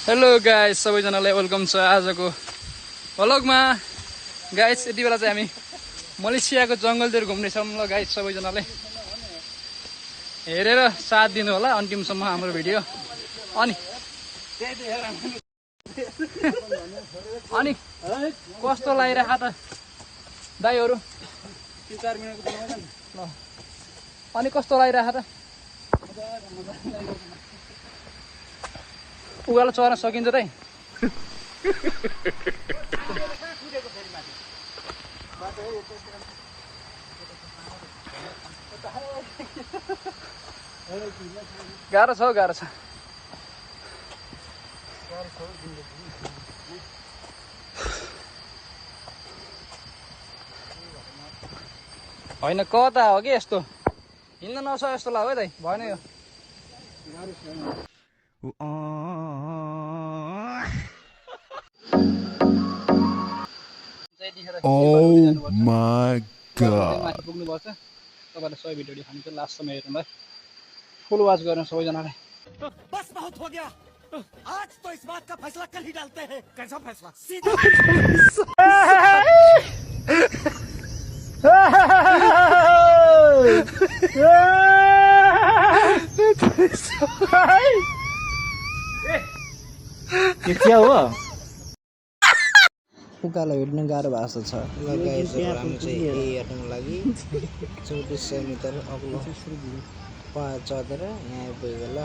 Hello guys, सबैजनालाई welcome छ आजको भ्लगमा। गाइस, यति बेला चाहिँ हामी मलेसियाको जङ्गलतिर घुम्नेछौँ। ल गाइस, सबैजनाले हेरेर साथ दिनु होला अन्तिमसम्म हाम्रो भिडियो। अनि कस्तो लागिरहेको त दाइहरू? ल अनि कस्तो लागिरहेको त? उकालो चढ्न सकिन्छ त? गाह्रो छ, गाह्रो छ। होइन, कता हो कि यस्तो हिँड्न नसक्यो जस्तो लाग्यो दाइ। भएन यो। Oh my god. माथि पुग्नुपर्छ। तपाईँलाई सबै भिडियो खान्छ लास्टसम्म हेर्नुलाई फुल वाच गर्नु सबैजनाले। बस बहुत हो गया। आज तो इस बात का फैसला कल ही डालते हैं। कैसा फैसला? सीधा। क्या हो? उकालो हिँड्नु गाह्रो भएको छ। हामी चाहिँ यही हेर्नुको लागि 3400 मिटर अग्लो पहाड चढेर यहाँ आइपुगेको ल।